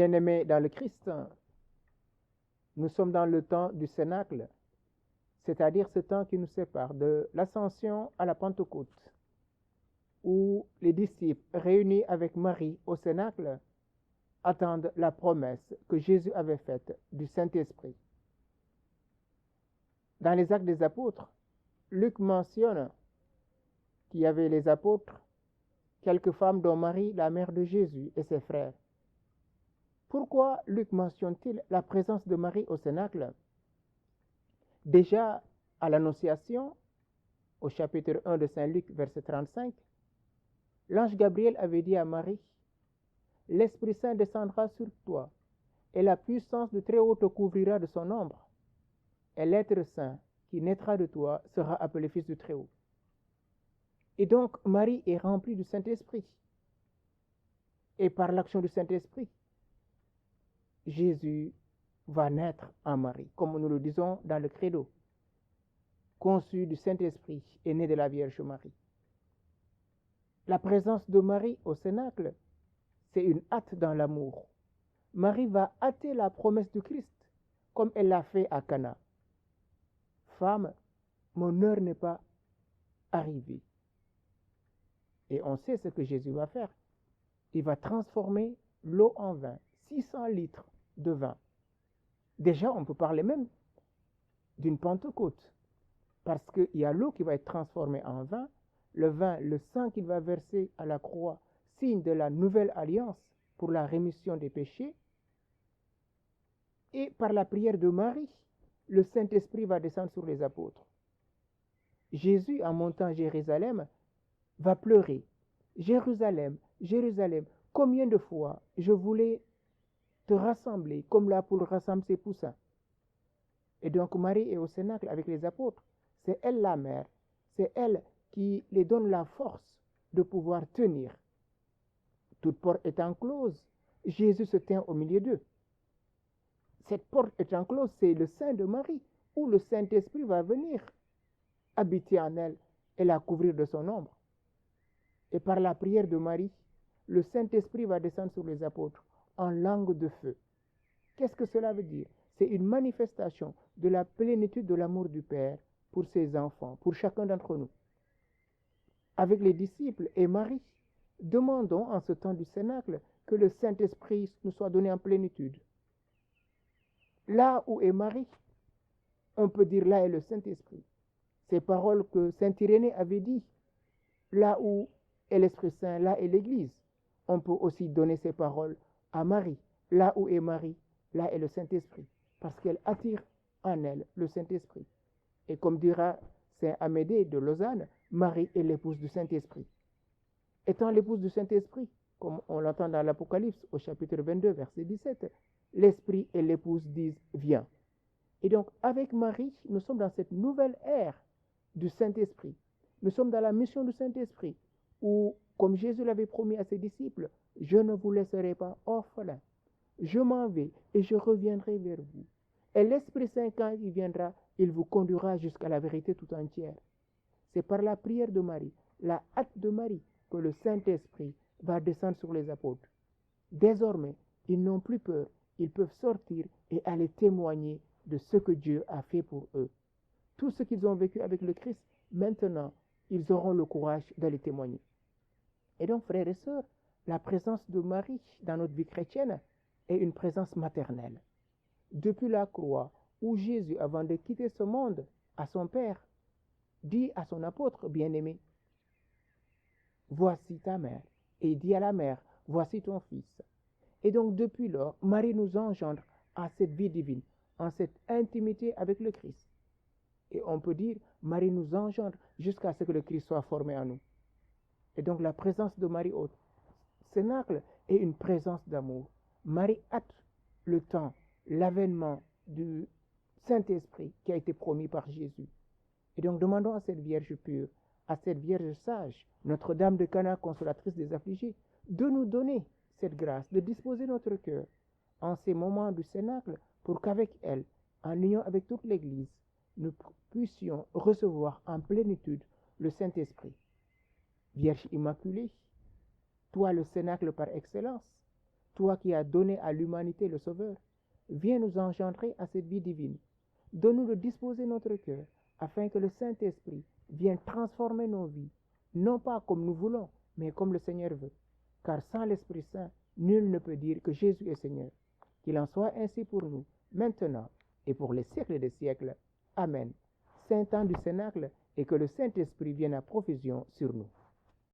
Bien-aimés dans le Christ, nous sommes dans le temps du Cénacle, c'est-à-dire ce temps qui nous sépare de l'Ascension à la Pentecôte, où les disciples réunis avec Marie au Cénacle attendent la promesse que Jésus avait faite du Saint-Esprit. Dans les Actes des Apôtres, Luc mentionne qu'il y avait les apôtres, quelques femmes dont Marie, la mère de Jésus, et ses frères. Pourquoi Luc mentionne-t-il la présence de Marie au Cénacle? Déjà à l'Annonciation, au chapitre 1 de Saint Luc, verset 35, l'ange Gabriel avait dit à Marie, « L'Esprit Saint descendra sur toi, et la puissance de Très-Haut te couvrira de son ombre, et l'être saint qui naîtra de toi sera appelé Fils du Très-Haut. » Et donc Marie est remplie du Saint-Esprit. Et par l'action du Saint-Esprit, Jésus va naître en Marie, comme nous le disons dans le Credo. Conçu du Saint-Esprit et né de la Vierge Marie. La présence de Marie au Cénacle, c'est une hâte dans l'amour. Marie va hâter la promesse du Christ, comme elle l'a fait à Cana. Femme, mon heure n'est pas arrivée. Et on sait ce que Jésus va faire. Il va transformer l'eau en vin, 600 litres de vin. Déjà, on peut parler même d'une Pentecôte, parce qu'il y a l'eau qui va être transformée en vin, le vin, le sang qu'il va verser à la croix, signe de la nouvelle alliance pour la rémission des péchés. Et par la prière de Marie, le Saint-Esprit va descendre sur les apôtres. Jésus, en montant à Jérusalem, va pleurer. « Jérusalem, Jérusalem, combien de fois je voulais te rassembler comme la poule rassemble ses poussins. » Et donc Marie est au Cénacle avec les apôtres. C'est elle la mère. C'est elle qui les donne la force de pouvoir tenir. Toute porte étant close, Jésus se tient au milieu d'eux. Cette porte étant close, c'est le sein de Marie, où le Saint-Esprit va venir habiter en elle et la couvrir de son ombre. Et par la prière de Marie, le Saint-Esprit va descendre sur les apôtres en langue de feu. Qu'est-ce que cela veut dire? C'est une manifestation de la plénitude de l'amour du Père pour ses enfants, pour chacun d'entre nous. Avec les disciples et Marie, demandons en ce temps du Cénacle que le Saint-Esprit nous soit donné en plénitude. Là où est Marie, on peut dire là est le Saint-Esprit. Ces paroles que Saint Irénée avait dit, là où est l'Esprit Saint, là est l'Église. On peut aussi donner ces paroles à Marie. Là où est Marie, là est le Saint-Esprit. Parce qu'elle attire en elle le Saint-Esprit. Et comme dira Saint Amédée de Lausanne, Marie est l'épouse du Saint-Esprit. Étant l'épouse du Saint-Esprit, comme on l'entend dans l'Apocalypse au chapitre 22, verset 17, l'Esprit et l'épouse disent « Viens ». Et donc, avec Marie, nous sommes dans cette nouvelle ère du Saint-Esprit. Nous sommes dans la mission du Saint-Esprit, où, comme Jésus l'avait promis à ses disciples, « Je ne vous laisserai pas orphelins. Je m'en vais et je reviendrai vers vous. Et l'Esprit Saint, quand il viendra, il vous conduira jusqu'à la vérité tout entière. » C'est par la prière de Marie, la hâte de Marie, que le Saint-Esprit va descendre sur les apôtres. Désormais, ils n'ont plus peur. Ils peuvent sortir et aller témoigner de ce que Dieu a fait pour eux. Tout ce qu'ils ont vécu avec le Christ, maintenant, ils auront le courage d'aller témoigner. Et donc, frères et sœurs, la présence de Marie dans notre vie chrétienne est une présence maternelle. Depuis la croix, où Jésus, avant de quitter ce monde, à son Père, dit à son apôtre bien-aimé, « Voici ta mère », et dit à la mère, « Voici ton fils ». Et donc, depuis lors, Marie nous engendre à cette vie divine, en cette intimité avec le Christ. Et on peut dire, Marie nous engendre jusqu'à ce que le Christ soit formé en nous. Et donc, la présence de Marie au Cénacle est une présence d'amour. Marie hâte le temps, l'avènement du Saint-Esprit qui a été promis par Jésus. Et donc, demandons à cette Vierge pure, à cette Vierge sage, Notre-Dame de Cana, consolatrice des affligés, de nous donner cette grâce, de disposer notre cœur en ces moments du Cénacle pour qu'avec elle, en union avec toute l'Église, nous puissions recevoir en plénitude le Saint-Esprit. Vierge Immaculée, toi le Cénacle par excellence, toi qui as donné à l'humanité le Sauveur, viens nous engendrer à cette vie divine. Donne-nous de disposer notre cœur afin que le Saint-Esprit vienne transformer nos vies, non pas comme nous voulons, mais comme le Seigneur veut. Car sans l'Esprit Saint, nul ne peut dire que Jésus est Seigneur. Qu'il en soit ainsi pour nous, maintenant et pour les siècles des siècles. Amen. Saint temps du Cénacle, et que le Saint-Esprit vienne à profusion sur nous.